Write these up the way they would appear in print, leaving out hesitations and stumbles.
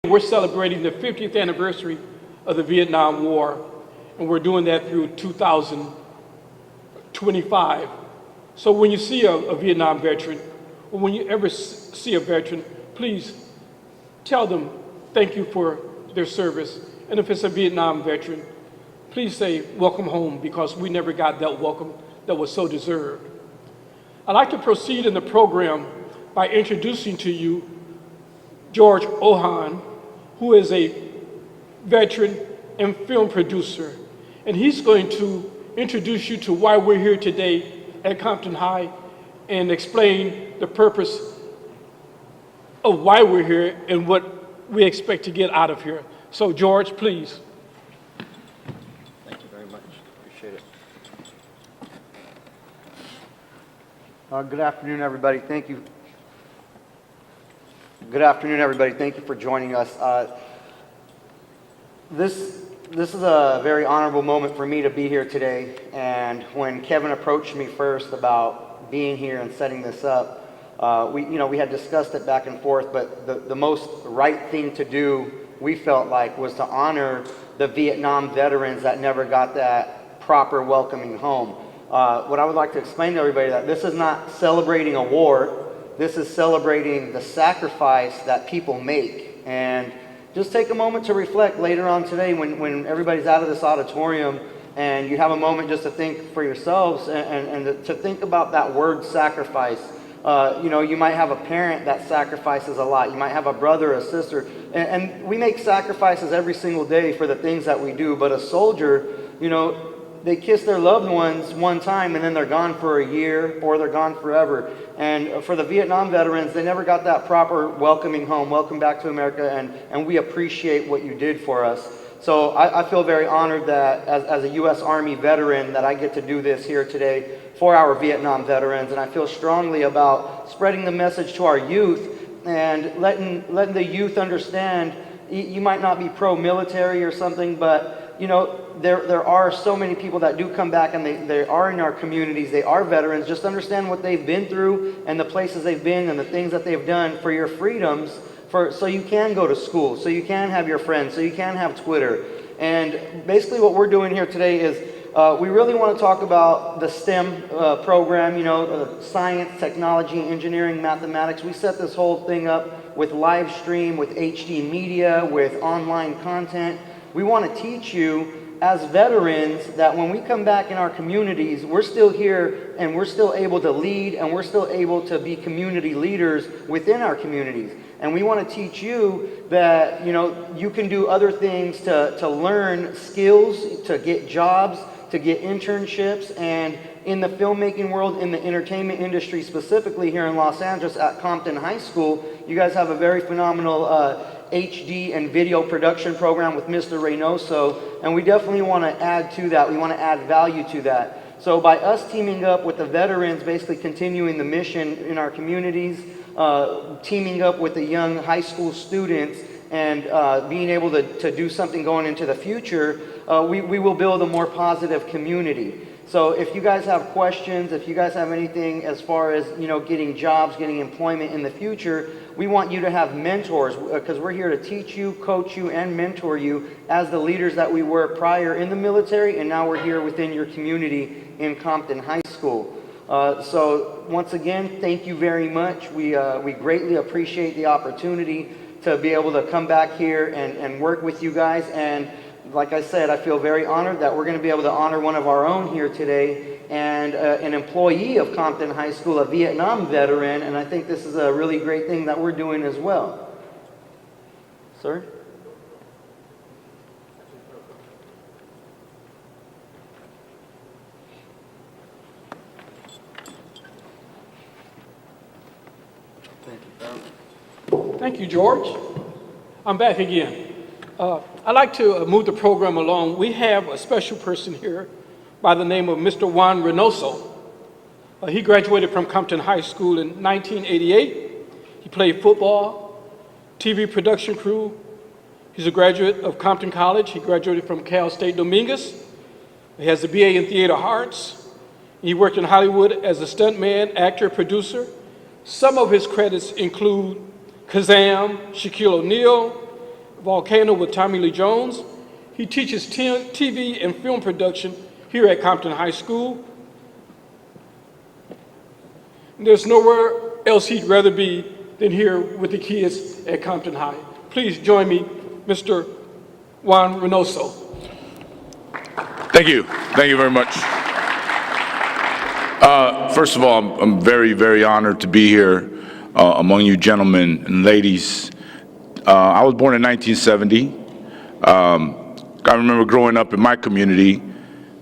We're celebrating the 50th anniversary of the Vietnam War, and we're doing that through 2025. So when you see a Vietnam veteran, or when you ever see a veteran, please tell them thank you for their service. And if it's a Vietnam veteran, please say welcome home, because we never got that welcome that was so deserved. I'd like to proceed in the program by introducing to you George Ohan, who is a veteran and film producer. And he's going to introduce you to why we're here today at Compton High and explain the purpose of why we're here and what we expect to get out of here. So George, please. Thank you very much. Appreciate it. Good afternoon, everybody. Thank you. Good afternoon, everybody. Thank you for joining us. This is a very honorable moment for me to be here today. And when Kevin approached me first about being here and setting this up, we had discussed it back and forth. But the most right thing to do, we felt like, was to honor the Vietnam veterans that never got that proper welcoming home. What I would like to explain to everybody, that this is not celebrating a war. This is celebrating the sacrifice that people make. And just take a moment to reflect later on today when everybody's out of this auditorium, and you have a moment just to think for yourselves and to think about that word sacrifice. You might have a parent that sacrifices a lot. You might have a brother, a sister. And we make sacrifices every single day for the things that we do. But a soldier, they kiss their loved ones one time and then they're gone for a year or they're gone forever. And for the Vietnam veterans, they never got that proper welcoming home, welcome back to America, and we appreciate what you did for us. So I feel very honored that as a U.S. Army veteran that I get to do this here today for our Vietnam veterans. And I feel strongly about spreading the message to our youth and letting the youth understand you might not be pro-military or something, but there are so many people that do come back, and they are in our communities. They are veterans. Just understand what they've been through and the places they've been and the things that they've done for your freedoms, so you can go to school, so you can have your friends, so you can have Twitter. And basically what we're doing here today is we really want to talk about the STEM program, science, technology, engineering, mathematics. We set this whole thing up with live stream, with HD media, with online content. We want to teach you as veterans that when we come back in our communities, we're still here and we're still able to lead and we're still able to be community leaders within our communities. And we want to teach you that, you can do other things to learn skills, to get jobs, to get internships. And in the filmmaking world, in the entertainment industry, specifically here in Los Angeles at Compton High School, you guys have a very phenomenal HD and video production program with Mr. Reynoso, and we definitely want to add to that. We want to add value to that. So by us teaming up with the veterans, basically continuing the mission in our communities, teaming up with the young high school students, and being able to do something going into the future, we will build a more positive community. So if you guys have questions, if you guys have anything as far as, getting jobs, getting employment in the future, we want you to have mentors, because we're here to teach you, coach you, and mentor you as the leaders that we were prior in the military, and now we're here within your community in Compton High School. So once again, thank you very much. We greatly appreciate the opportunity to be able to come back here and work with you guys. And like I said, I feel very honored that we're going to be able to honor one of our own here today, and an employee of Compton High School, a Vietnam veteran, and I think this is a really great thing that we're doing as well. Sir? Thank you. Thank you, George. I'm back again. I'd like to move the program along. We have a special person here by the name of Mr. Juan Reynoso. He graduated from Compton High School in 1988. He played football, TV production crew. He's a graduate of Compton College. He graduated from Cal State Dominguez. He has a BA in Theater Arts. He worked in Hollywood as a stuntman, actor, producer. Some of his credits include Kazam, Shaquille O'Neal, Volcano with Tommy Lee Jones. He teaches TV and film production here at Compton High School. There's nowhere else he'd rather be than here with the kids at Compton High. Please join me, Mr. Juan Reynoso. Thank you. Thank you very much. First of all, I'm very, very honored to be here among you gentlemen and ladies. I was born in 1970. I remember growing up in my community,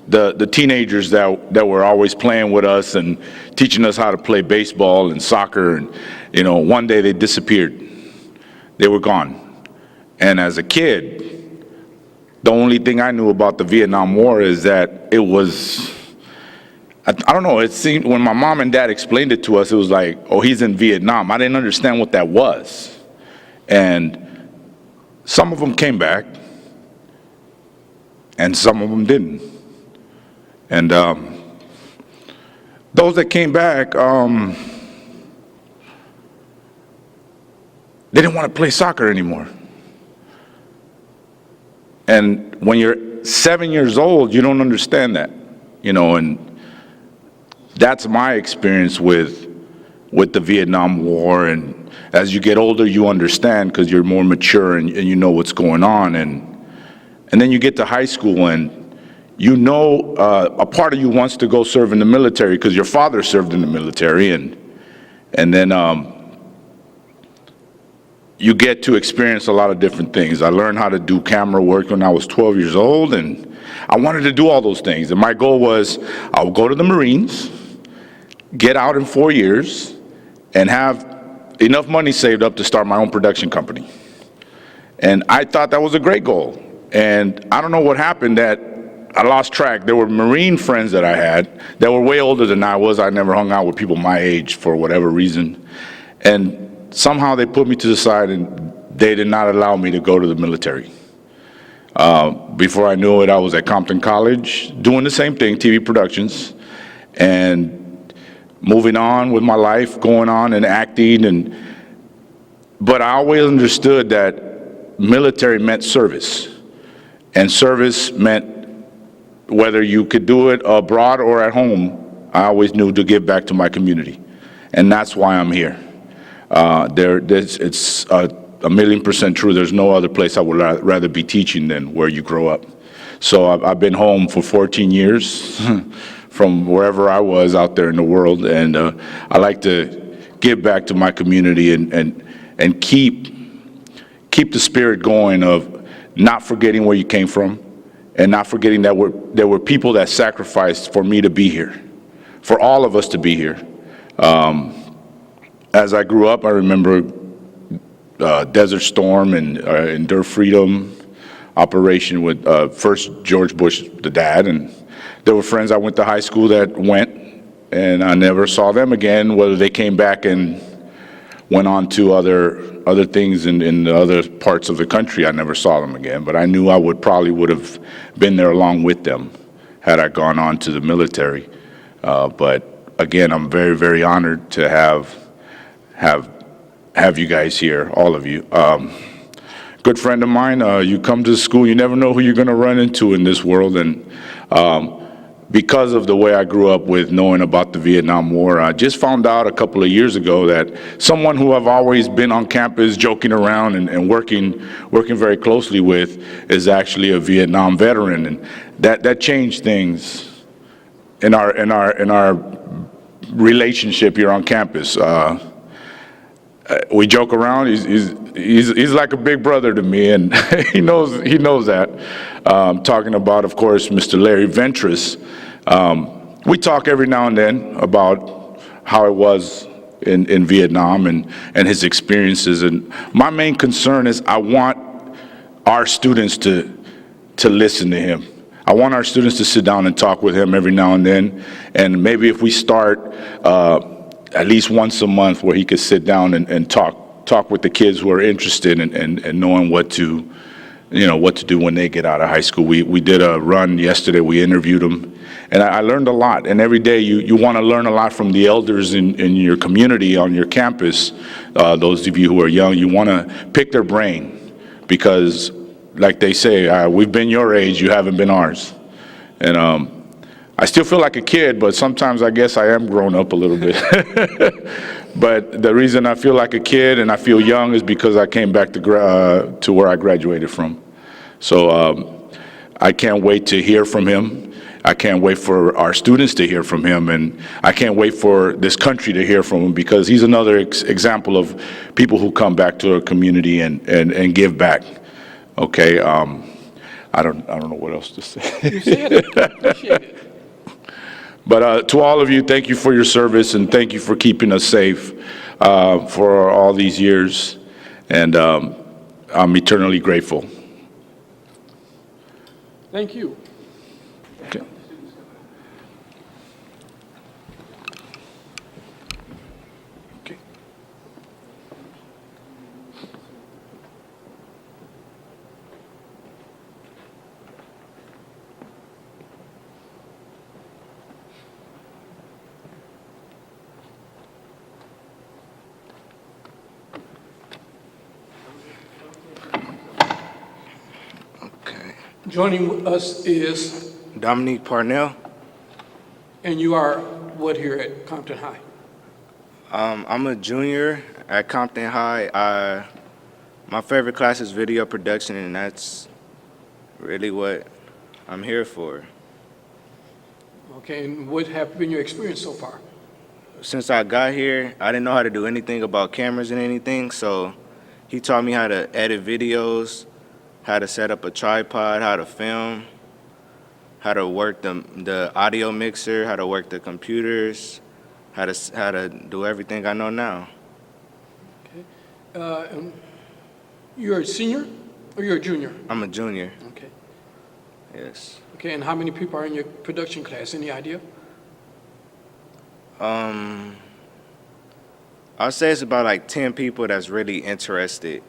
the teenagers that were always playing with us and teaching us how to play baseball and soccer, and one day they disappeared. They were gone. And as a kid, the only thing I knew about the Vietnam War is that it was, I don't know, it seemed, when my mom and dad explained it to us, it was like, oh, he's in Vietnam. I didn't understand what that was. And some of them came back, and some of them didn't. And those that came back, they didn't want to play soccer anymore. And when you're 7 years old, you don't understand that, and that's my experience with the Vietnam War. And as you get older, you understand because you're more mature and you know what's going on. And then you get to high school and a part of you wants to go serve in the military because your father served in the military, and then you get to experience a lot of different things. I learned how to do camera work when I was 12 years old, and I wanted to do all those things. And my goal was, I'll go to the Marines, get out in 4 years, and have enough money saved up to start my own production company. And I thought that was a great goal. And I don't know what happened that I lost track. There were Marine friends that I had that were way older than I was. I never hung out with people my age for whatever reason. And somehow they put me to the side and they did not allow me to go to the military. Before I knew it, I was at Compton College doing the same thing, TV productions, and moving on with my life, going on and acting. But I always understood that military meant service. And service meant whether you could do it abroad or at home, I always knew to give back to my community. And that's why I'm here. It's 1,000,000% true. There's no other place I would rather be teaching than where you grow up. So I've been home for 14 years from wherever I was out there in the world. And I like to give back to my community and keep the spirit going of not forgetting where you came from, and not forgetting that there were people that sacrificed for me to be here, for all of us to be here. As I grew up, I remember Desert Storm and Endure Freedom operation with first George Bush, the dad, and there were friends I went to high school that went, and I never saw them again, whether they came back and went on to other things in the other parts of the country. I never saw them again, but I knew I probably would have been there along with them had I gone on to the military. But again, I'm very, very honored to have you guys here, all of you. Good friend of mine, you come to school, you never know who you're going to run into in this world, and because of the way I grew up with knowing about the Vietnam War, I just found out a couple of years ago that someone who I've always been on campus joking around and working very closely with is actually a Vietnam veteran, and that changed things in our relationship here on campus. We joke around. He's like a big brother to me, and he knows that. Talking about, of course, Mr. Larry Ventris. We talk every now and then about how it was in Vietnam and his experiences. And my main concern is I want our students to listen to him. I want our students to sit down and talk with him every now and then. And maybe if we start at least once a month where he could sit down and talk with the kids who are interested in knowing what to do when they get out of high school. We did a run yesterday. We interviewed them, and I learned a lot. And every day you want to learn a lot from the elders in your community, on your campus. Those of you who are young, you want to pick their brain because, like they say, we've been your age, you haven't been ours. And I still feel like a kid, but sometimes I guess I am grown up a little bit. But the reason I feel like a kid and I feel young is because I came back to where I graduated from. So I can't wait to hear from him. I can't wait for our students to hear from him, and I can't wait for this country to hear from him, because he's another example of people who come back to our community and give back. Okay, I don't know what else to say. You said it. Appreciate it. But to all of you, thank you for your service, and thank you for keeping us safe for all these years, and I'm eternally grateful. Thank you. Okay. Okay. Okay. Joining us is, Dominique Parnell. and you are what here at Compton High? I'm a junior at Compton High. My favorite class is video production, and that's really what I'm here for. Okay, and what have been your experience so far? Since I got here, I didn't know how to do anything about cameras and anything, so he taught me how to edit videos, how to set up a tripod, how to film, how to work the audio mixer, how to work the computers, how to do everything I know now. And you're a senior or you're a junior? I'm a junior, Okay. yes. Okay, and how many people are in your production class? Any idea? I'll say it's about like 10 people that's really interested.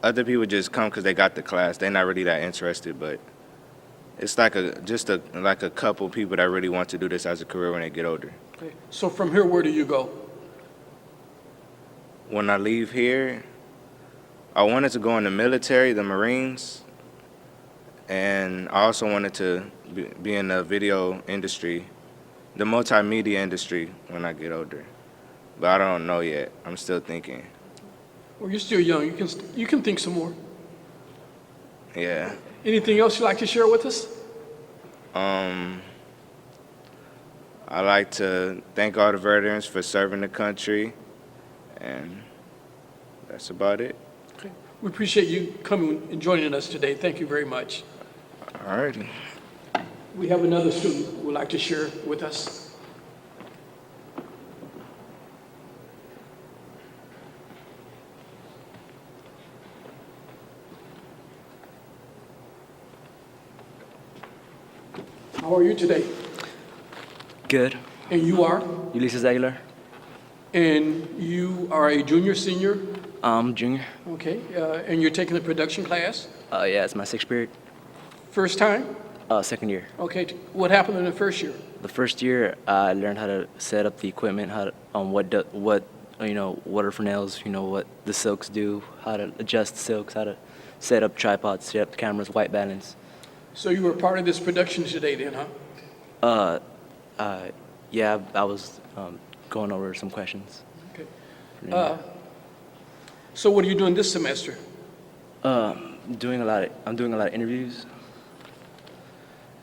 Other people just come because they got the class. They're not really that interested, but it's like a couple people that really want to do this as a career when they get older. Okay. So from here, where do you go? When I leave here, I wanted to go in the military, the Marines, and I also wanted to be in the video industry, the multimedia industry when I get older. But I don't know yet. I'm still thinking. Well, you're still young. You can think some more. Yeah. Anything else you'd like to share with us? I like to thank all the veterans for serving the country, and that's about it. Okay. We appreciate you coming and joining us today. Thank you very much. All righty. We have another student who would like to share with us. How are you today? Good. And you are? Ulysses Aguilar. And you are a junior, senior? Junior. Okay. And you're taking the production class? Yeah, it's my 6th period. First time? 2nd year. Okay. What happened in the first year? The first year, I learned how to set up the equipment, how to, what are for nails, what the silks do, how to adjust the silks, how to set up tripods, set up the cameras, white balance. So you were part of this production today then, huh? Yeah, I was going over some questions. Okay. So what are you doing this semester? I'm doing a lot of interviews,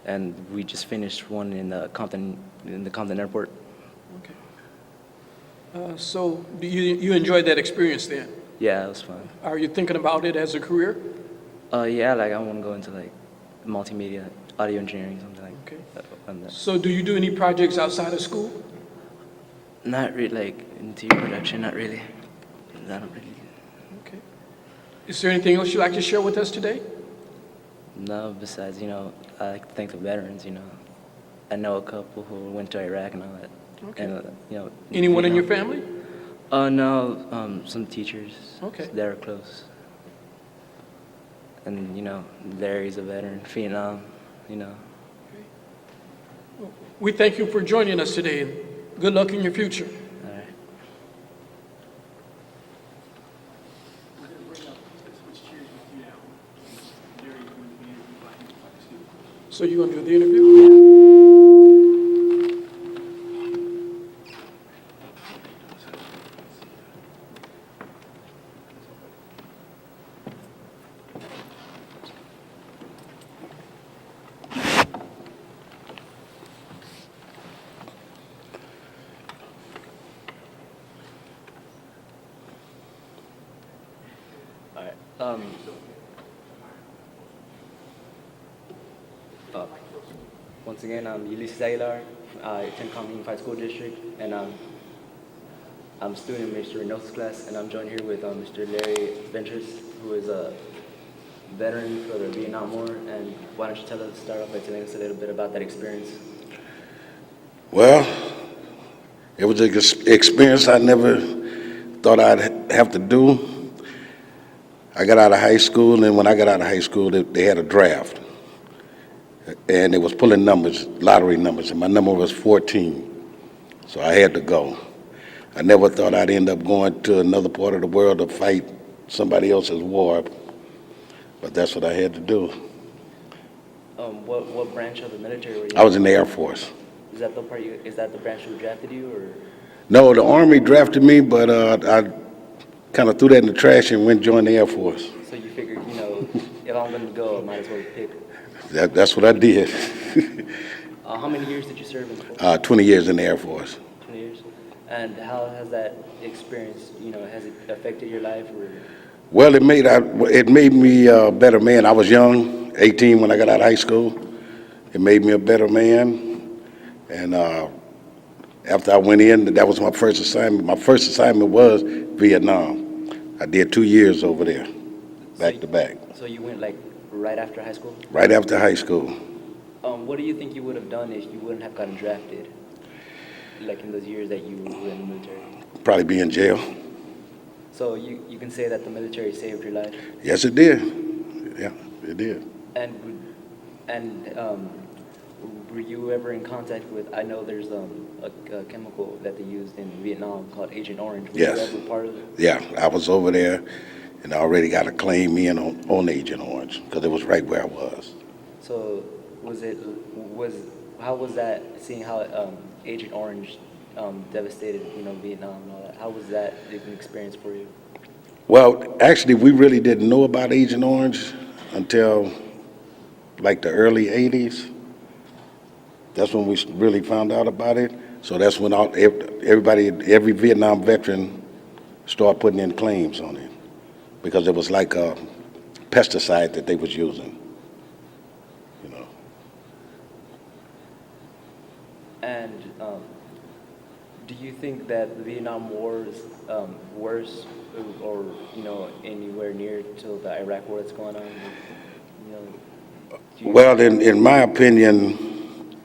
and we just finished one in the Compton airport. Okay. So do you enjoyed that experience then? Yeah, it was fun. Are you thinking about it as a career? Yeah, like I want to go into like multimedia, audio engineering, something like Okay. that. So do you do any projects outside of school? Not really, like in TV production, not really. I don't really. Okay. Is there anything else you'd like to share with us today? No, besides, I like to thank the veterans, I know a couple who went to Iraq and all that. Okay. And, Anyone in your Vietnam. family? No, some teachers. Okay. That are close. And, Larry's a veteran, Vietnam, We thank you for joining us today, and good luck in your future. All right. So you gonna do the interview? All right. Once again, I'm Ulysses Aguilar. I attend Compton Unified School District, and I'm a student in Mr. Reynosa's class, and I'm joined here with Mr. Larry Ventures, who is a veteran for the Vietnam War. And why don't you start off by telling us a little bit about that experience? Well, it was an experience I never thought I'd have to do. I got out of high school, and when I got out of high school, they had a draft. And it was pulling numbers, lottery numbers, and my number was 14. So I had to go. I never thought I'd end up going to another part of the world to fight somebody else's war, but that's what I had to do. What branch of the military were you I was in the Air Force. Is that the part is that the branch who drafted you, or? No, the Army drafted me, but I kind of threw that in the trash and went and joined the Air Force. So you figured, if I'm going to go, I might as well pick. That's what I did. How many years did you serve in the Force? 20 years in the Air Force. 20 years. And how has that experience, has it affected your life, or? Well, it made me a better man. I was young, 18 when I got out of high school. It made me a better man. And after I went in, that was my first assignment. My first assignment was Vietnam. I did 2 years over there, back to back. So you went like right after high school? Right after high school. What do you think you would have done if you wouldn't have gotten drafted? Like in those years that you were in the military? Probably be in jail. So you can say that the military saved your life? Yes, it did. Yeah, it did. And were you ever in contact with, I know there's a chemical that they used in Vietnam called Agent Orange. Were Yes. you ever part of it? Yeah, I was over there, and I already got a claim in on Agent Orange, because it was right where I was. So how was that, seeing how Agent Orange devastated, Vietnam and all that? How was that an experience for you? Well, actually, we really didn't know about Agent Orange until like the early 80s. That's when we really found out about it. So that's when every Vietnam veteran started putting in claims on it, because it was like a pesticide that they was using. And do you think that the Vietnam War is worse, or anywhere near to the Iraq War that's going on? Well, in my opinion,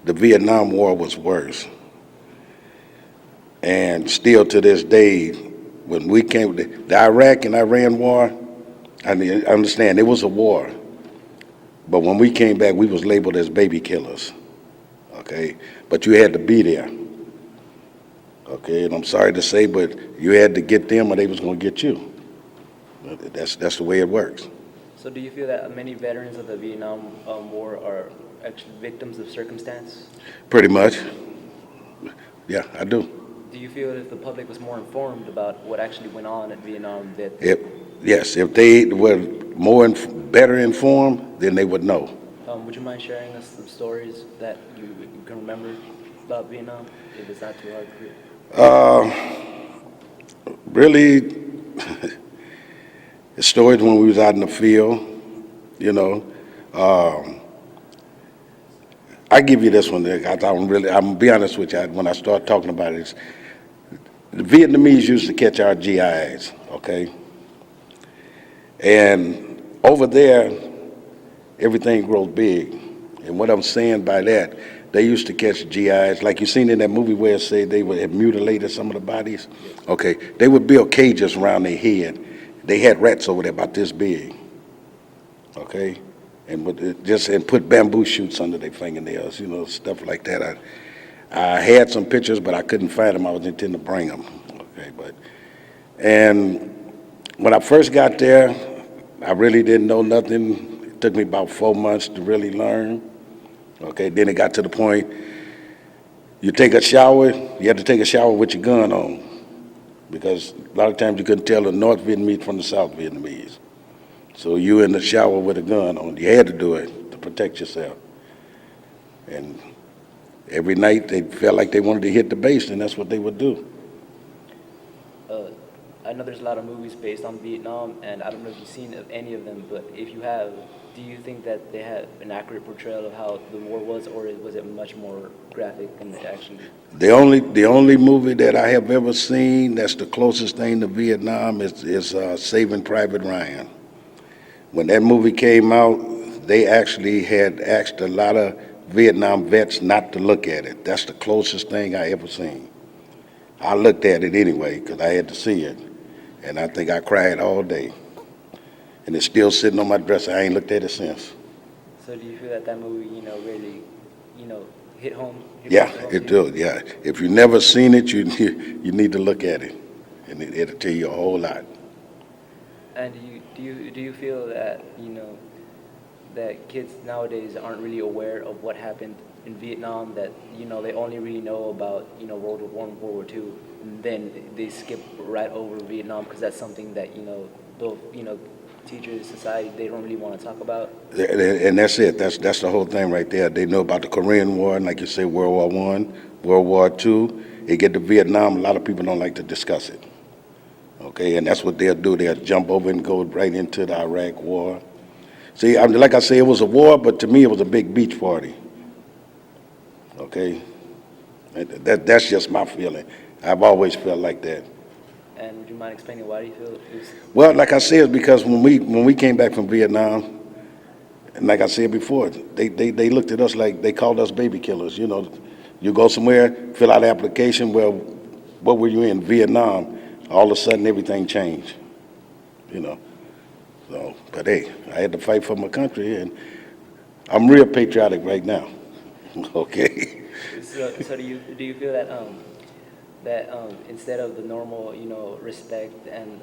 the Vietnam War was worse. And still to this day, when we came, the Iraq and Iran war, I understand it was a war. But when we came back, we was labeled as baby killers. Okay? But you had to be there. Okay? And I'm sorry to say, but you had to get them or they was going to get you. That's the way it works. So do you feel that many veterans of the Vietnam War are actually victims of circumstance? Pretty much. Yeah, I do. Do you feel that if the public was more informed about what actually went on in Vietnam, that Yes, if they were better informed, then they would know. would you mind sharing us some stories that you can remember about Vietnam, if it's not too hard for you? Really, the stories when we was out in the field, I give you this one. I'm gonna be honest with you. When I start talking about it, the Vietnamese used to catch our GIs, okay? And over there, everything grows big. And what I'm saying by that, they used to catch GIs, like you seen in that movie where it said they had mutilated some of the bodies. Okay, they would build cages around their head. They had rats over there about this big. Okay, and put bamboo shoots under their fingernails, stuff like that. I had some pictures, but I couldn't find them. I was intending to bring them. Okay, and when I first got there, I really didn't know nothing. It took me about 4 months to really learn. Okay, then it got to the point, you take a shower, you had to take a shower with your gun on, because a lot of times you couldn't tell the North Vietnamese from the South Vietnamese. So you in the shower with a gun on, you had to do it to protect yourself. And every night they felt like they wanted to hit the base, and that's what they would do. I know there's a lot of movies based on Vietnam, and I don't know if you've seen any of them, but if you have, do you think that they had an accurate portrayal of how the war was, or was it much more graphic and action? The only movie that I have ever seen that's the closest thing to Vietnam is Saving Private Ryan. When that movie came out, they actually had asked a lot of Vietnam vets not to look at it. That's the closest thing I ever seen. I looked at it anyway because I had to see it, and I think I cried all day. And it's still sitting on my dresser. I ain't looked at it since. So do you feel that that movie, really, hit home? Yeah, home it to you? does. Yeah, if you've never seen it, you need to look at it, and it'll tell you a whole lot. And do you feel that that kids nowadays aren't really aware of what happened in Vietnam? That they only really know about World War I, World War II, and then they skip right over Vietnam because that's something that both teachers, society, they don't really want to talk about. And that's it. That's the whole thing right there. They know about the Korean War, and like you say, World War I, World War II. They get to Vietnam, a lot of people don't like to discuss it. Okay, and that's what they'll do. They'll jump over and go right into the Iraq War. See, like I say, it was a war, but to me, it was a big beach party. Okay, that's just my feeling. I've always felt like that. And would you mind explaining why do you feel it was? Well, like I said, because when we came back from Vietnam, and like I said before, they looked at us like they called us baby killers. You go somewhere, fill out an application. Well, what were you in Vietnam? All of a sudden, everything changed. So, but hey, I had to fight for my country, and I'm real patriotic right now. Okay. So do you feel that instead of the normal respect and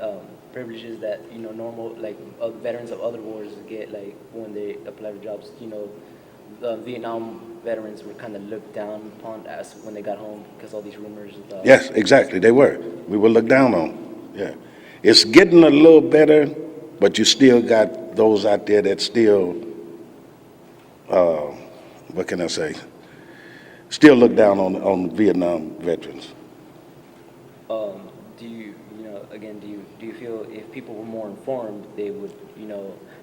privileges that normal veterans of other wars get, like when they apply for jobs, the Vietnam veterans were kind of looked down upon as when they got home because all these rumors about. Yes, exactly. They were. We were looked down on. Yeah. It's getting a little better, but you still got those out there that still, what can I say? Still look down on Vietnam veterans. Do you do you feel if people were more informed, they would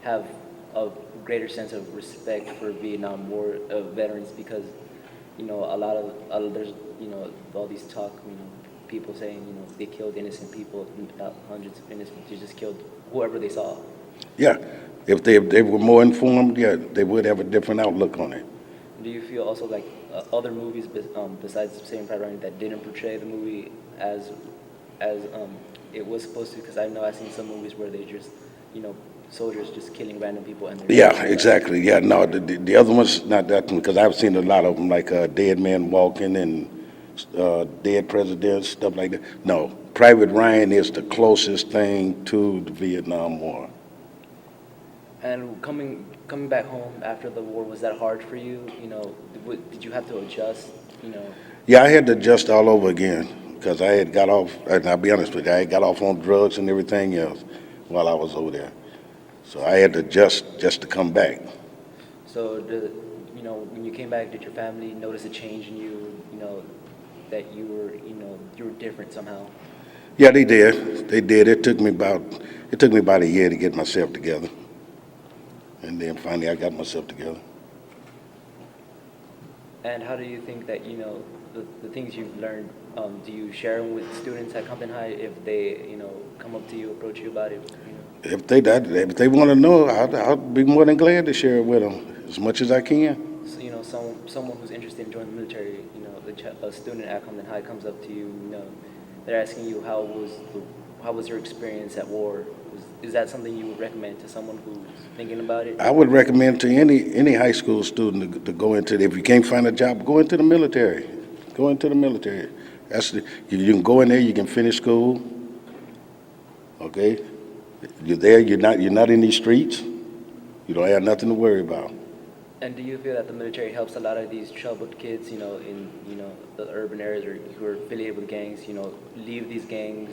have a greater sense of respect for Vietnam War veterans, because a lot of there's all these talk, people saying they killed innocent people, hundreds of innocent, they just killed whoever they saw. Yeah, if they were more informed, yeah, they would have a different outlook on it. Do you feel also like other movies besides Saving Private Ryan that didn't portray the movie as it was supposed to? Because I know I've seen some movies where they just soldiers just killing random people and Yeah, exactly. Yeah, no, the other ones not that one, because I've seen a lot of them, like Dead Man Walking and Dead Presidents, stuff like that. No, Private Ryan is the closest thing to the Vietnam War. And coming back home after the war, was that hard for you? Did you have to adjust? Yeah, I had to adjust all over again because I had got off, and I'll be honest with you, I had got off on drugs and everything else while I was over there. So I had to adjust just to come back. So, when you came back, did your family notice a change in you? That you were different somehow. Yeah, they did. They did. It took me about a year to get myself together, and then finally I got myself together. And how do you think that the things you've learned? Do you share them with students at Compton High if they come up to you, approach you about it? If they want to know, I'll be more than glad to share it with them as much as I can. So, someone who's interested in joining the military, a student at Compton High comes up to you, they're asking you how was your experience at war? Is that something you would recommend to someone who's thinking about it? I would recommend to any high school student to go into if you can't find a job, go into the military. Go into the military. You can go in there, you can finish school. Okay? You're there, you're not in these streets. You don't have nothing to worry about. And do you feel that the military helps a lot of these troubled kids, in, the urban areas or who are affiliated with gangs, leave these gangs,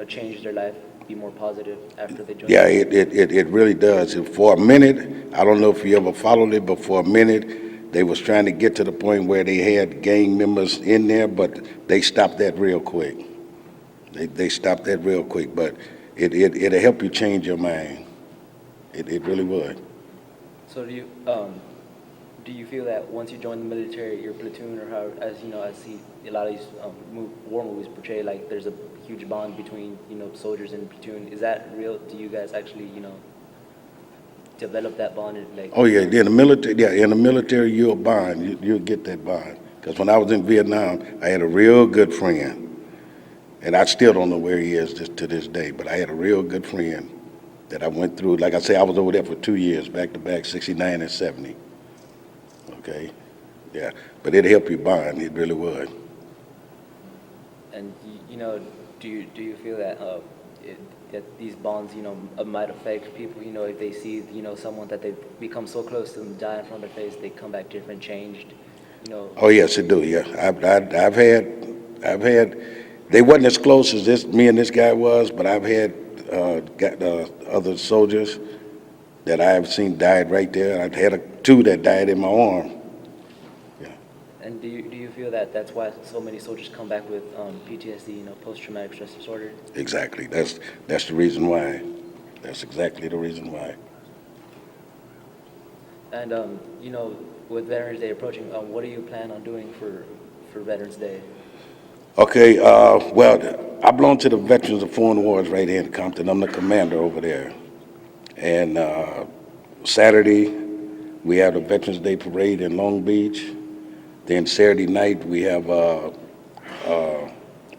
change their life, be more positive after they join? Yeah, it really does. And for a minute, I don't know if you ever followed it, but for a minute, they was trying to get to the point where they had gang members in there, but they stopped that real quick. They stopped that real quick, but it'll help you change your mind. It really would. So do you feel that once you join the military, your platoon, or how, as I see a lot of these war movies portray, like there's a huge bond between, soldiers and platoon. Is that real? Do you guys actually, develop that bond? Like, Oh yeah, in the military, you'll bond. You'll get that bond. Because when I was in Vietnam, I had a real good friend, and I still don't know where he is to this day. But I had a real good friend that I went through. Like I say, I was over there for 2 years, back to back, '69 and '70. Okay, yeah, but it'll help you bond. It really would. And do you feel that that these bonds, might affect people, if they see, someone that they've become so close to them die in front of their face, they come back different, changed, Oh yes, it do. Yeah, I've had. They wasn't as close as me and this guy was, but I've had other soldiers that I've seen died right there. I've had two that died in my arm. Yeah. And do you feel that that's why so many soldiers come back with PTSD, post-traumatic stress disorder? Exactly. That's the reason why. That's exactly the reason why. And with Veterans Day approaching, what do you plan on doing for Veterans Day? Okay. Well, I belong to the Veterans of Foreign Wars right here in Compton. I'm the commander over there. And Saturday, we have the Veterans Day Parade in Long Beach. Then Saturday night, we have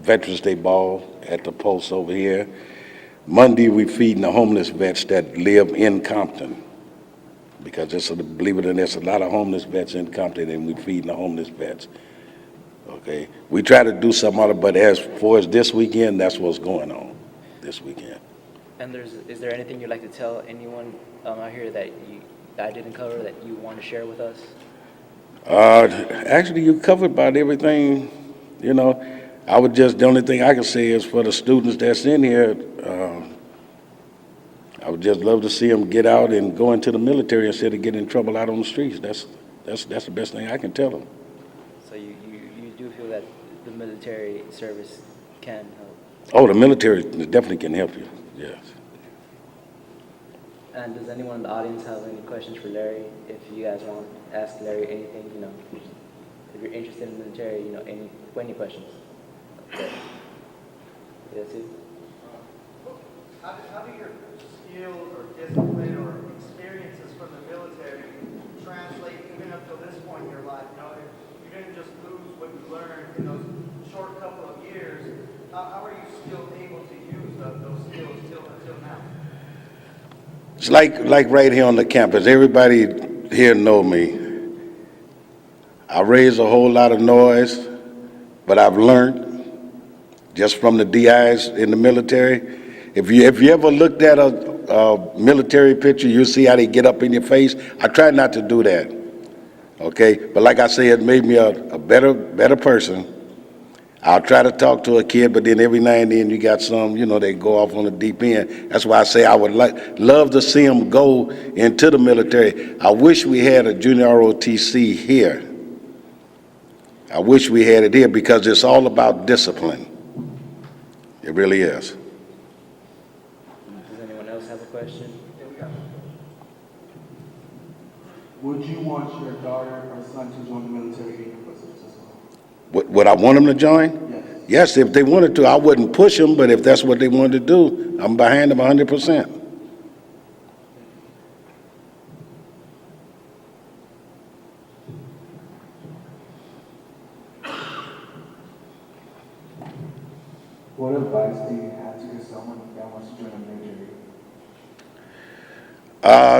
Veterans Day Ball at the Post over here. Monday, we feeding the homeless vets that live in Compton. Because believe it or not, there's a lot of homeless vets in Compton, and we feeding the homeless vets. Okay, we try to do something out of it, but as far as this weekend, that's what's going on this weekend. And is there anything you'd like to tell anyone out here that I didn't cover that you want to share with us? Actually, you covered about everything. The only thing I can say is for the students that's in here, I would just love to see them get out and go into the military instead of getting in trouble out on the streets. That's the best thing I can tell them. So you do feel that the military service can help? Oh, the military definitely can help you, yes. And does anyone in the audience have any questions for Larry? If you guys want to ask Larry anything, if you're interested in the military, any questions? Okay. That's it. How do your skills or discipline or experiences from the military translate even up to this point in your life? If you didn't just lose what you learned in those short couple of years, how are you still able to use those skills until now? It's like right here on the campus. Everybody here know me. I raise a whole lot of noise, but I've learned just from the DIs in the military. If you ever looked at a military picture, you see how they get up in your face. I try not to do that, okay? But like I said, it made me a better person. I'll try to talk to a kid, but then every now and then you got some, they go off on the deep end. That's why I say I would love to see them go into the military. I wish we had a junior ROTC here. I wish we had it here because it's all about discipline. It really is. Does anyone else have a question? Would you want your daughter or son to join the military in your footsteps as well? Would I want them to join? Yes. Yes, if they wanted to. I wouldn't push them, but if that's what they wanted to do, I'm behind them 100%. What advice do you have to give someone that wants to join the military?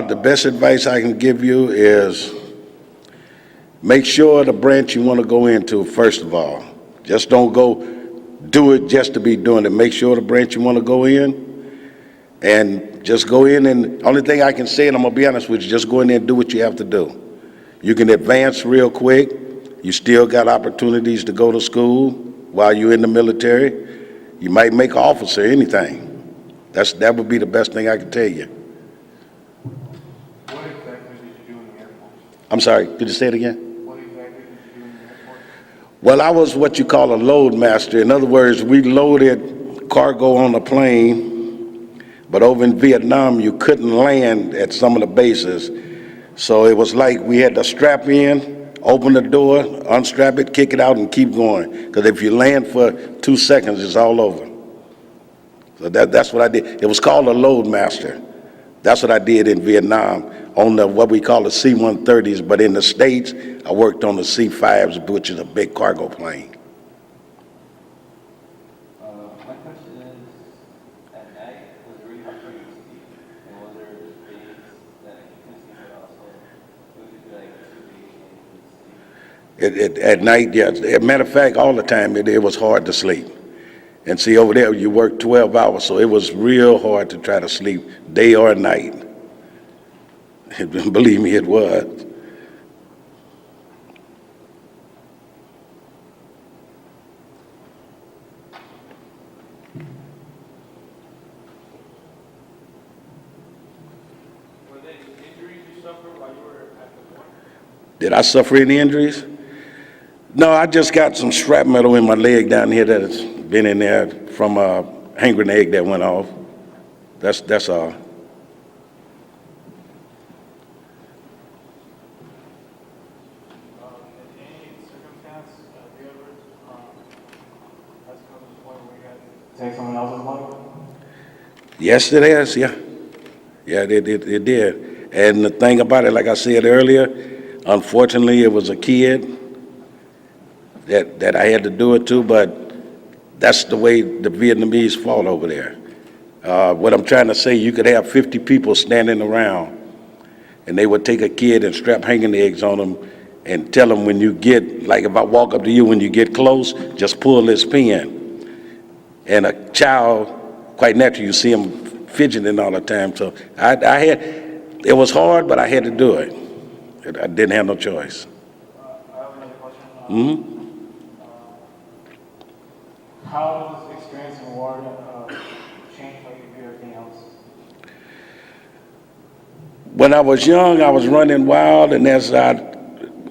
The best advice I can give you is make sure the branch you want to go into, first of all. Just don't go do it just to be doing it. Make sure the branch you want to go in, And just go in and, only thing I can say, and I'm gonna be honest with you, just go in there and do what you have to do. You can advance real quick. You still got opportunities to go to school while you're in the military. You might make an officer, anything. That would be the best thing I could tell you. What exactly did you do in the Air Force? I'm sorry, could you say it again? What exactly did you do in the Air Force? Well, I was what you call a load master. In other words, we loaded cargo on a plane, but over in Vietnam, you couldn't land at some of the bases. So it was like we had to strap in, open the door, unstrap it, kick it out, and keep going. Because if you land for 2 seconds, it's all over. So that's what I did. It was called a load master. That's what I did in Vietnam on the what we call the C-130s, but in the States, I worked on the C-5s, which is a big cargo plane. My question is, at night, was it really hard for you to sleep? And was there days that you couldn't sleep at all? So it would be like 2 days and you couldn't sleep. At night, yeah. As a matter of fact, all the time, it was hard to sleep. And see, over there, you work 12 hours, so it was real hard to try to sleep day or night. Believe me, it was. Were there injuries you suffered while you were at the war? Did I suffer any injuries? No, I just got some shrapnel in my leg down here that's been in there from a hand grenade that went off. That's all. In any circumstance, have you ever, has come to the point where you had to take someone else's life? Yes, it is, yeah. Yeah, it did. And the thing about it, like I said earlier, unfortunately, it was a kid that I had to do it to, but that's the way the Vietnamese fought over there. What I'm trying to say, you could have 50 people standing around, and they would take a kid and strap hanging eggs on them and tell them when you get, like if I walk up to you, when you get close, just pull this pin. And a child, quite naturally, you see them fidgeting all the time. So it was hard, but I had to do it. I didn't have no choice. I have another question. Hmm. How does experiencing war change how you view everything else? When I was young, I was running wild, and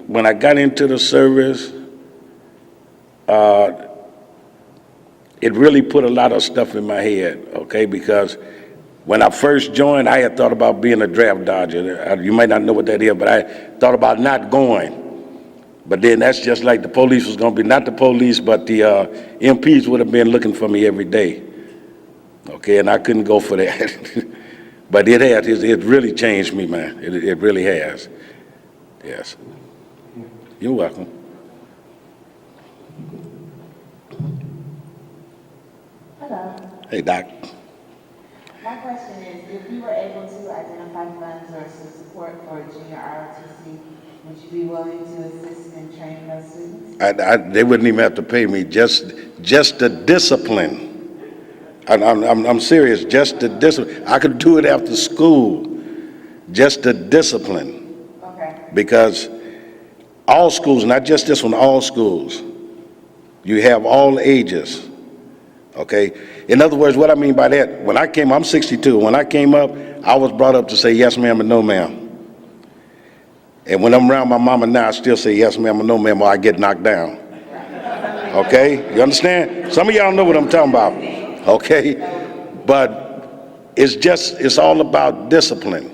when I got into the service, it really put a lot of stuff in my head, okay? Because when I first joined, I had thought about being a draft dodger. You might not know what that is, but I thought about not going. But then that's just like the police was going to be, not the police, but the MPs would have been looking for me every day. Okay, and I couldn't go for that. But it really changed me, man. It really has. Yes. You're welcome. Hello. Hey, Doc. My question is, if you were able to identify funds or support for junior ROTC, would you be willing to assist in training those students? They wouldn't even have to pay me. Just the discipline. I'm serious. Just the discipline. I could do it after school. Just the discipline. Okay. Because all schools, not just this one, all schools, you have all ages. Okay? In other words, what I mean by that, when I came, I'm 62. When I came up, I was brought up to say yes, ma'am, and no, ma'am. And when I'm around my mama now, I still say yes, ma'am, or no, ma'am, or I get knocked down. Okay? You understand? Some of y'all know what I'm talking about. Okay? But it's all about discipline.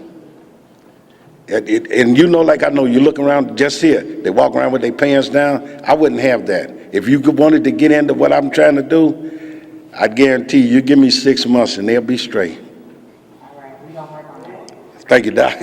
And you know, like I know, you look around just here, they walk around with their pants down. I wouldn't have that. If you wanted to get into what I'm trying to do, I guarantee you give me 6 months and they'll be straight. All right, we're gonna work on that. Thank you, Doc.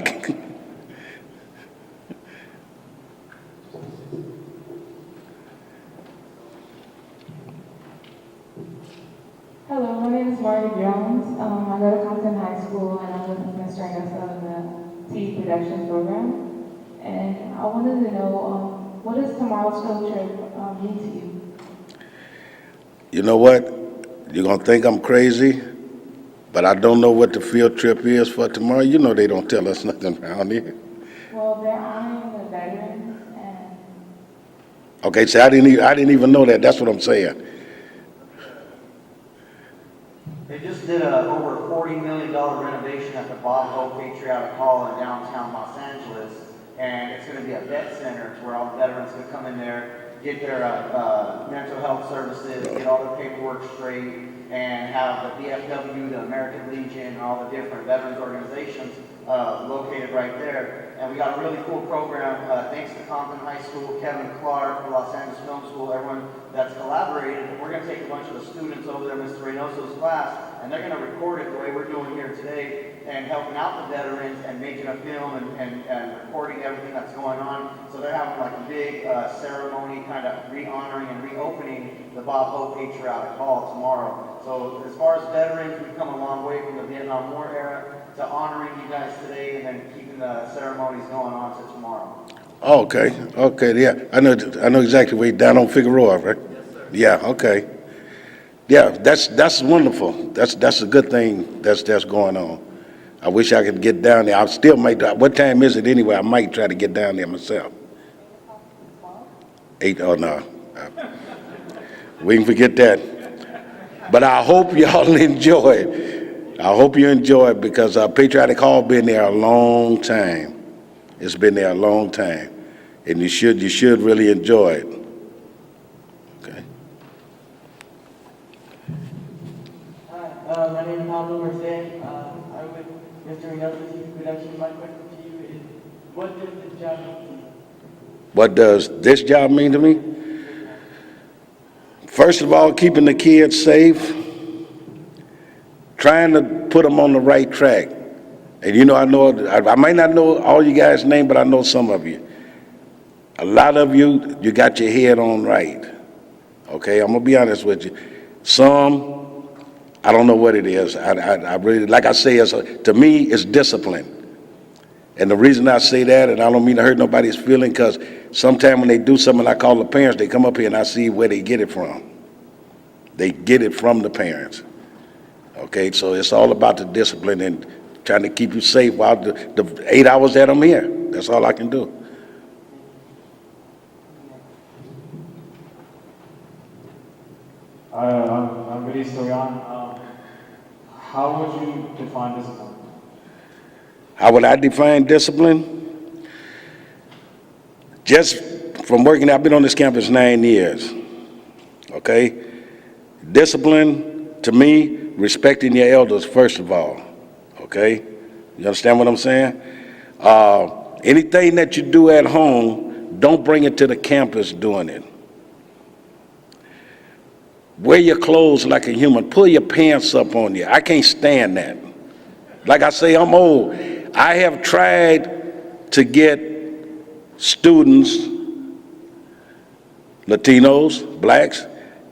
Hello, my name is Marty Jones. I go to Compton High School and I'm with Mr. Angosa in the TV production program. And I wanted to know, what does tomorrow's field trip mean to you? You know what? You're going to think I'm crazy, But I don't know what the field trip is for tomorrow. You know they don't tell us nothing around here. Well, they're honoring the veterans and Okay, so I didn't even know that. That's what I'm saying. They just did a over $40 million renovation at the Bob Hope Patriotic Hall in downtown Los Angeles. And it's gonna be a vet center to where all the veterans can come in there, get their mental health services, get all their paperwork straight, and have the VFW, the American Legion, and all the different veterans organizations located right there. And we got a really cool program, thanks to Compton High School, Kevin Clark, the Los Angeles Film School, everyone that's collaborated. We're gonna take a bunch of the students over there, Mr. Reynoso's class, and they're gonna record it the way we're doing here today, and helping out the veterans and making a film and recording everything that's going on. So they're having like a big ceremony, kind of re-honoring and reopening the Bob Hope Patriotic Hall tomorrow. So as far as veterans, we've come a long way from the Vietnam War era to honoring you guys today and then keeping the ceremonies going on to tomorrow. Oh, okay, okay, yeah. I know exactly where you're down on Figueroa, right? Yes, sir. Yeah, okay. Yeah, that's wonderful. That's a good thing that's going on. I wish I could get down there. I still might. What time is it anyway? I might try to get down there myself. 8? Oh no, we can forget that. But I hope y'all enjoy it. I hope you enjoy it because Patriotic Hall been there a long time. It's been there a long time, and you should really enjoy it. Okay. Hi, my name is Pablo Merced. I'm with Mr. Reynoso's Youth Production. My question to you is, what does this job mean to you? What does this job mean to me? First of all, keeping the kids safe, trying to put them on the right track. And you know, I might not know all you guys' name, but I know some of you. A lot of you, you got your head on right. Okay, I'm gonna be honest with you. Some, I don't know what it is. I really, like I say, to me, it's discipline. And the reason I say that, and I don't mean to hurt nobody's feeling, because sometimes when they do something, I call the parents, they come up here and I see where they get it from. They get it from the parents. Okay, so it's all about the discipline and trying to keep you safe while the 8 hours that I'm here. That's all I can do. I'm Vinny Stoyan. How would you define discipline? How would I define discipline? Just from working, I've been on this campus 9 years, okay? Discipline, to me, respecting your elders, first of all, okay? You understand what I'm saying? Anything that you do at home, don't bring it to the campus doing it. Wear your clothes like a human. Pull your pants up on you. I can't stand that. Like I say, I'm old. I have tried to get students, Latinos, blacks,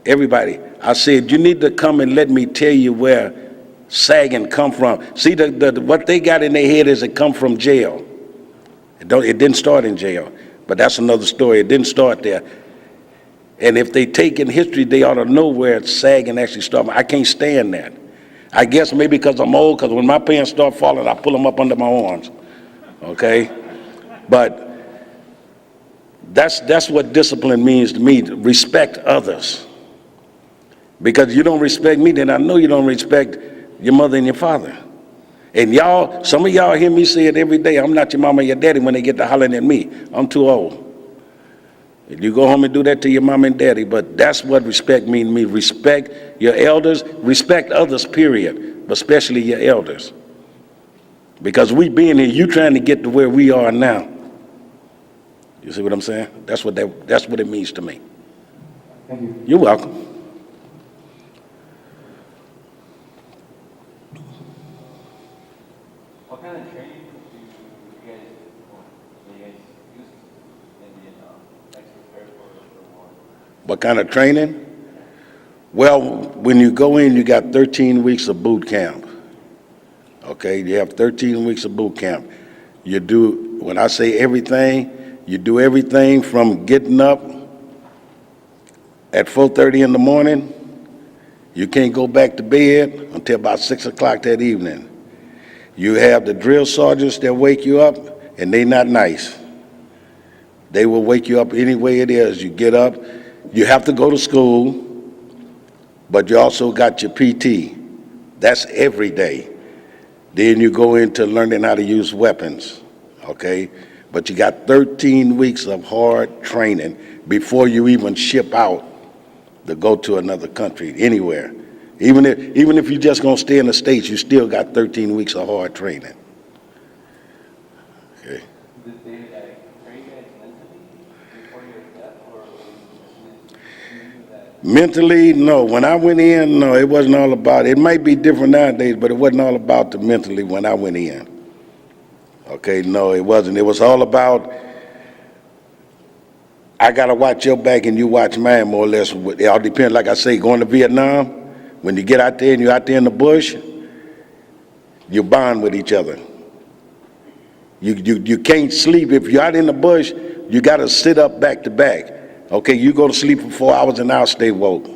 everybody. I said, you need to come and let me tell you where sagging come from. See, what they got in their head is it come from jail. It didn't start in jail, but that's another story. It didn't start there. And if they take in history, they ought to know where sagging actually started. I can't stand that. I guess maybe because I'm old, because when my pants start falling, I pull them up under my arms, okay? But that's what discipline means to me, to respect others. Because you don't respect me, then I know you don't respect your mother and your father. And y'all, some of y'all hear me say it every day, I'm not your mama or your daddy when they get to hollering at me. I'm too old. You go home and do that to your mom and daddy, but that's what respect means to me. Respect your elders, respect others, period, but especially your elders. Because we being here, you trying to get to where we are now. You see what I'm saying? That's what it means to me. Thank you. You're welcome. What kind of training do you guys use in Vietnam? Prepare for war? What kind of training? Well, when you go in, you got 13 weeks of boot camp. Okay, you have 13 weeks of boot camp. You do, when I say everything, you do everything from getting up at 4:30 in the morning. You can't go back to bed until about 6 o'clock that evening. You have the drill sergeants that wake you up, and they not nice. They will wake you up any way it is. You get up, you have to go to school, but you also got your PT. That's every day. Then you go into learning how to use weapons, okay? But you got 13 weeks of hard training before you even ship out to go to another country, anywhere. Even if you're just gonna stay in the States, you still got 13 weeks of hard training. Okay. Did they like train you guys mentally before your death, or was it just you that? Mentally, no. When I went in, no, it wasn't all about, it might be different nowadays, but it wasn't all about the mentally when I went in. Okay, no, it wasn't. It was all about, I gotta watch your back and you watch mine, more or less. It all depends, like I say, going to Vietnam, when you get out there and you're out there in the bush, you bond with each other. You can't sleep. If you're out in the bush, you gotta sit up back to back. Okay, you go to sleep for 4 hours and I'll stay woke.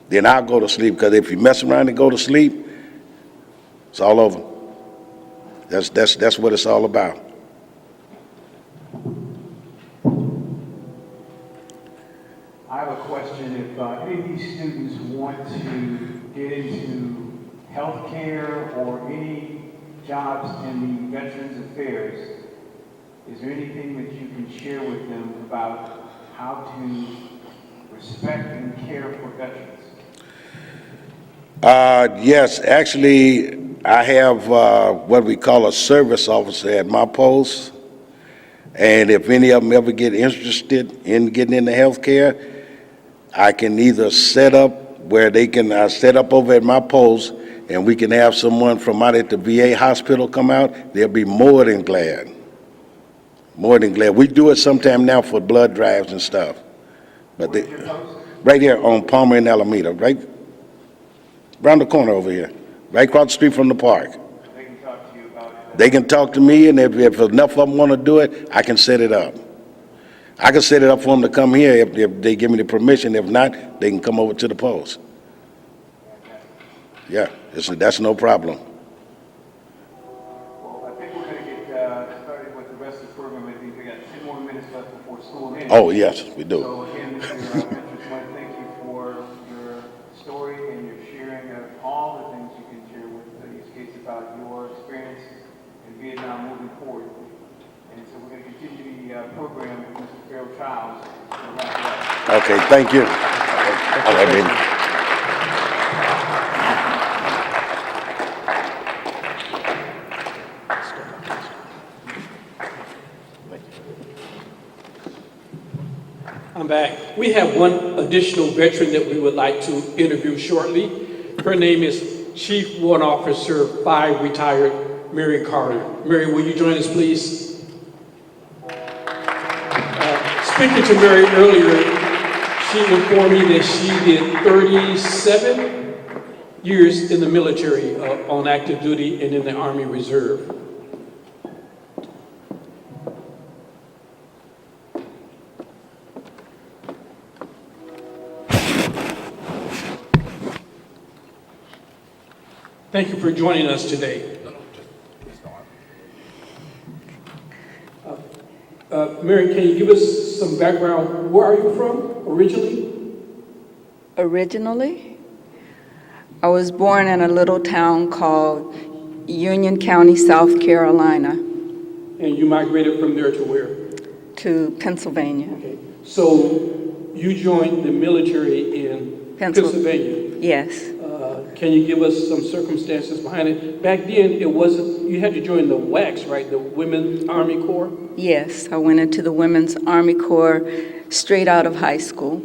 Then I'll go to sleep, because if you mess around and go to sleep, it's all over. That's what it's all about. I have a question. If any of these students want to get into healthcare or any jobs in the Veterans Affairs, is there anything that you can share with them about how to respect and care for veterans? Yes, actually, I have what we call a service officer at my post. And if any of them ever get interested in getting into healthcare, I can either set up where they can set up over at my post, and we can have someone from out at the VA hospital come out. They'll be more than glad. More than glad. We do it sometime now for blood drives and stuff. But they, right here on Palmer and Alameda, right around the corner over here, right across the street from the park. They can talk to you about it. They can talk to me, and if enough of them want to do it, I can set it up. I can set it up for them to come here if they give me the permission. If not, they can come over to the post. Yeah, that's no problem. Well, I think we're going to get started with the rest of the program. I think we got 10 more minutes left before school ends. Oh, yes, we do. So again, Mr. Ventures, I want to thank you for your story and your sharing of all the things you can share with these kids about your experience in Vietnam moving forward. And so we're going to continue the program with Mr. Farrell Childs. Okay, thank you. All right, baby. I'm back. We have one additional veteran that we would like to interview shortly. Her name is Chief Warrant Officer 5 retired Mary Carter. Mary, will you join us, please? Speaking to Mary earlier, she informed me that she did 37 years in the military on active duty and in the Army Reserve. Thank you for joining us today. Mary, can you give us some background? Where are you from originally? Originally, I was born in a little town called Union County, South Carolina. And you migrated from there to where? To Pennsylvania. Okay. So you joined the military in Pennsylvania? Yes. Can you give us some circumstances behind it? Back then, it wasn't, you had to join the WACs, right? The Women's Army Corps? Yes, I went into the Women's Army Corps straight out of high school.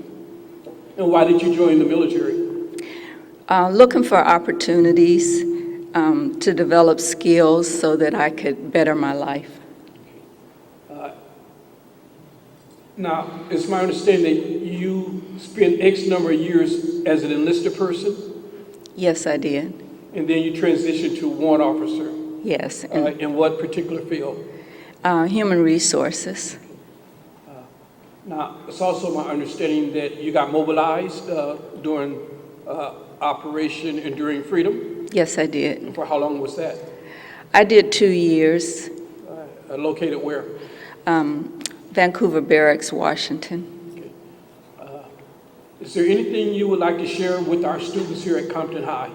And why did you join the military? Looking for opportunities to develop skills so that I could better my life. Now, it's my understanding that you spent X number of years as an enlisted person? Yes, I did. And then you transitioned to warrant officer? Yes. In what particular field? Human resources. Now, it's also my understanding that you got mobilized during Operation Enduring Freedom? Yes, I did. And for how long was that? I did 2 years, Located where? Vancouver Barracks, Washington. Is there anything you would like to share with our students here at Compton High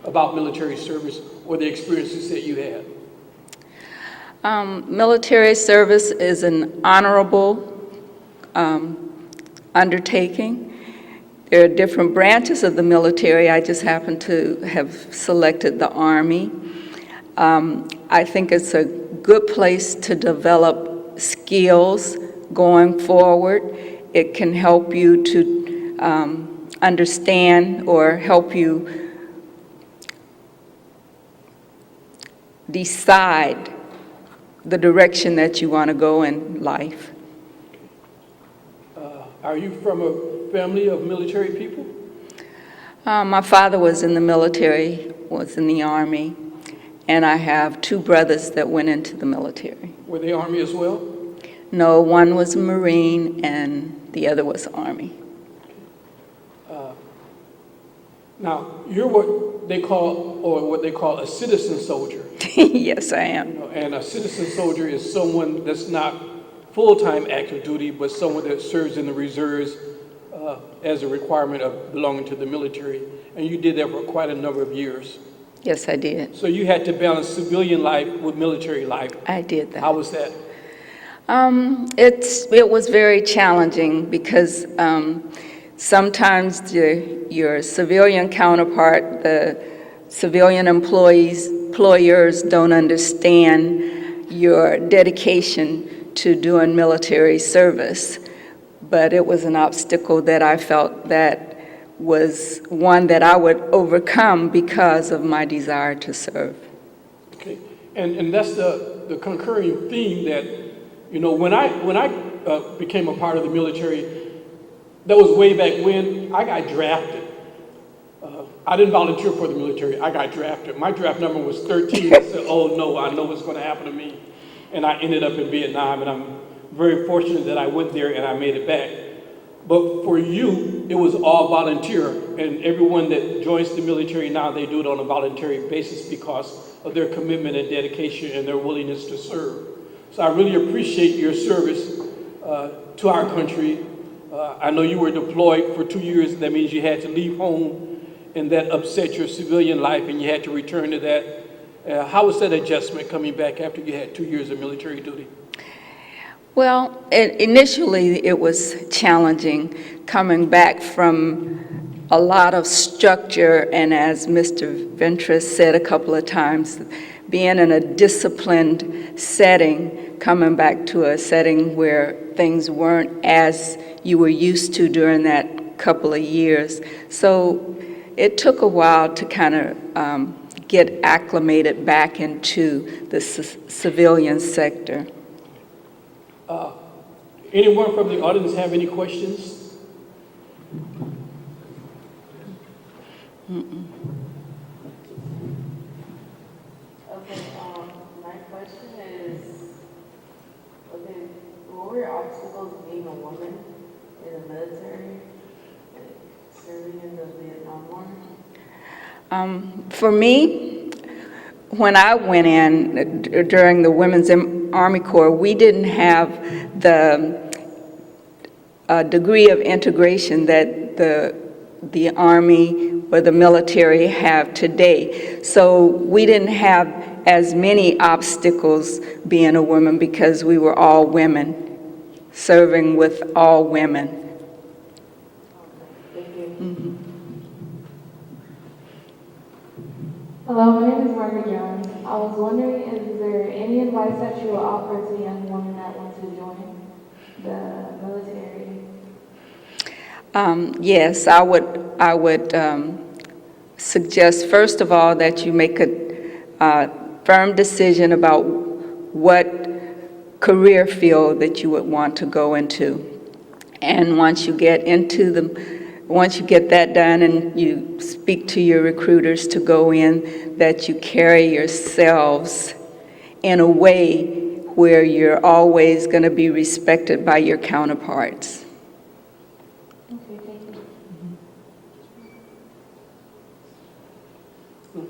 about military service or the experiences that you had? Military service is an honorable undertaking. There are different branches of the military. I just happen to have selected the Army. I think it's a good place to develop skills going forward. It can help you to understand or help you decide the direction that you want to go in life. Are you from a family of military people? My father was in the military, was in the Army, and I have 2 brothers that went into the military. Were they Army as well? No, one was a Marine and the other was Army. Now, you're what they call a citizen soldier. Yes, I am. And a citizen soldier is someone that's not full-time active duty, but someone that serves in the reserves as a requirement of belonging to the military. And you did that for quite a number of years. Yes, I did. So you had to balance civilian life with military life. I did that. How was that? It was very challenging because sometimes your civilian counterpart, the civilian employers don't understand your dedication to doing military service. But it was an obstacle that I felt that was one that I would overcome because of my desire to serve. Okay, and that's the concurring theme that, you know, when I became a part of the military, that was way back when I got drafted. I didn't volunteer for the military, I got drafted. My draft number was 13. I said, oh no, I know what's going to happen to me. And I ended up in Vietnam, and I'm very fortunate that I went there and I made it back. But for you, it was all volunteer, and everyone that joins the military now, they do it on a voluntary basis because of their commitment and dedication and their willingness to serve. So I really appreciate your service to our country. I know you were deployed for 2 years. That means you had to leave home, and that upset your civilian life, and you had to return to that. How was that adjustment coming back after you had 2 years of military duty? Well, initially it was challenging coming back from a lot of structure, and as Mr. Ventris said a couple of times, being in a disciplined setting, coming back to a setting where things weren't as you were used to during that couple of years. So it took a while to kind of get acclimated back into the civilian sector. Anyone from the audience have any questions? Okay, my question is, what were obstacles of being a woman in the military, serving in the Vietnam War? For me, when I went in during the Women's Army Corps, we didn't have the degree of integration that the Army or the military have today. So we didn't have as many obstacles being a woman because we were all women, serving with all women. Mm-hmm. Hello, my name is Margaret Jones. I was wondering, is there any advice that you would offer to young women that want to join the military? Yes, I would suggest, first of all, that you make a firm decision about what career field that you would want to go into. And once you get that done and you speak to your recruiters to go in, that you carry yourselves in a way where you're always going to be respected by your counterparts. Okay, thank you.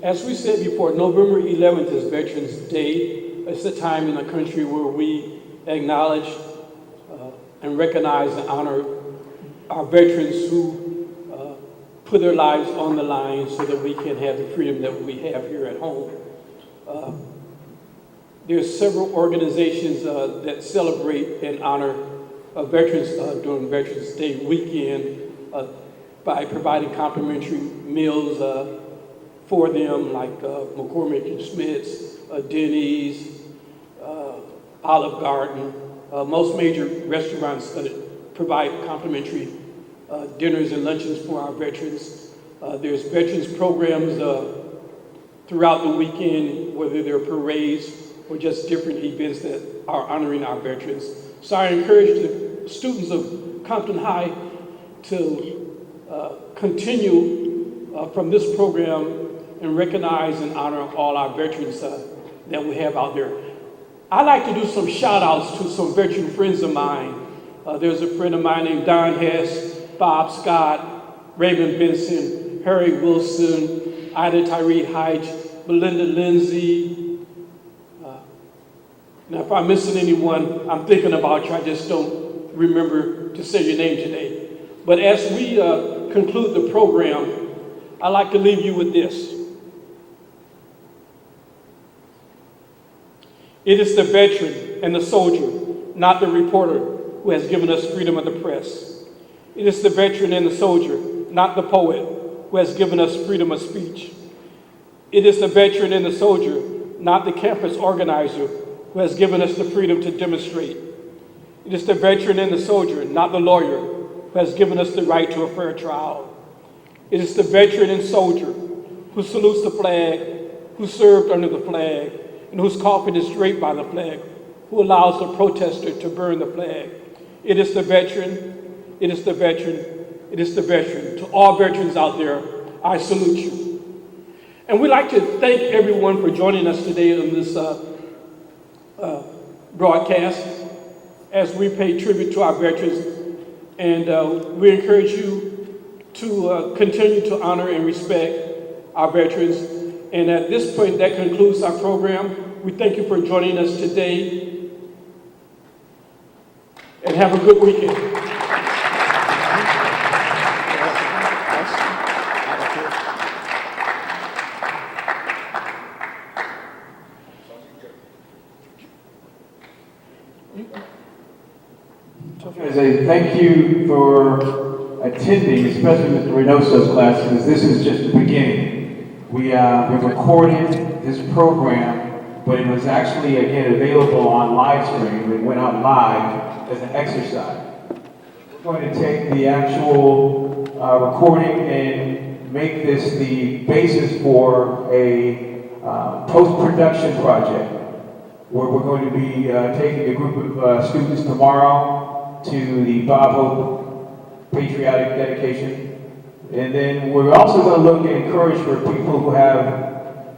As we said before, November 11th is Veterans Day. It's a time in the country where we acknowledge and recognize and honor our veterans who put their lives on the line so that we can have the freedom that we have here at home. There's several organizations that celebrate and honor veterans during Veterans Day weekend by providing complimentary meals for them, like McCormick and Smith's, Denny's, Olive Garden. Most major restaurants provide complimentary dinners and luncheons for our veterans. There's veterans programs throughout the weekend, whether they're parades or just different events that are honoring our veterans. So I encourage the students of Compton High to continue from this program and recognize and honor all our veterans that we have out there. I'd like to do some shout outs to some veteran friends of mine. There's a friend of mine named Don Hess, Bob Scott, Raymond Benson, Harry Wilson, Ida Tyree Hyde, Belinda Lindsay. Now, if I'm missing anyone, I'm thinking about you. I just don't remember to say your name today. But as we conclude the program, I'd like to leave you with this. It is the veteran and the soldier, not the reporter, who has given us freedom of the press. It is the veteran and the soldier, not the poet, who has given us freedom of speech. It is the veteran and the soldier, not the campus organizer, who has given us the freedom to demonstrate. It is the veteran and the soldier, not the lawyer, who has given us the right to a fair trial. It is the veteran and soldier who salutes the flag, who served under the flag, and whose coffin is draped by the flag, who allows the protester to burn the flag. It is the veteran, it is the veteran, it is the veteran. To all veterans out there, I salute you. And we'd like to thank everyone for joining us today on this broadcast as we pay tribute to our veterans. And we encourage you to continue to honor and respect our veterans. And at this point, that concludes our program. We thank you for joining us today. And have a good weekend. I say thank you for attending, especially Mr. Reynoso's class, because this is just the beginning. We recorded this program, but it was actually, again, available on live stream. It went out live as an exercise. We're going to take the actual recording and make this the basis for a post-production project, where we're going to be taking a group of students tomorrow to the Bob Hope Patriotic Dedication. And then we're also going to look and encourage for people who have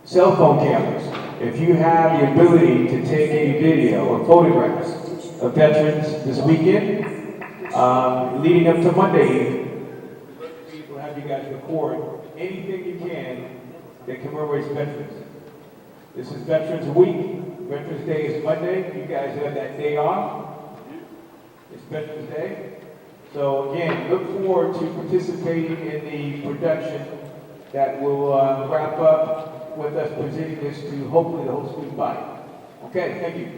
cell phone cameras. If you have the ability to take any video or photographs of veterans this weekend, leading up to Monday, we'll have you guys record anything you can that commemorates veterans. This is Veterans Week. Veterans Day is Monday. You guys have that day off. It's Veterans Day. So again, look forward to participating in the production that will wrap up with us presenting this to hopefully the whole student body. Okay, thank you.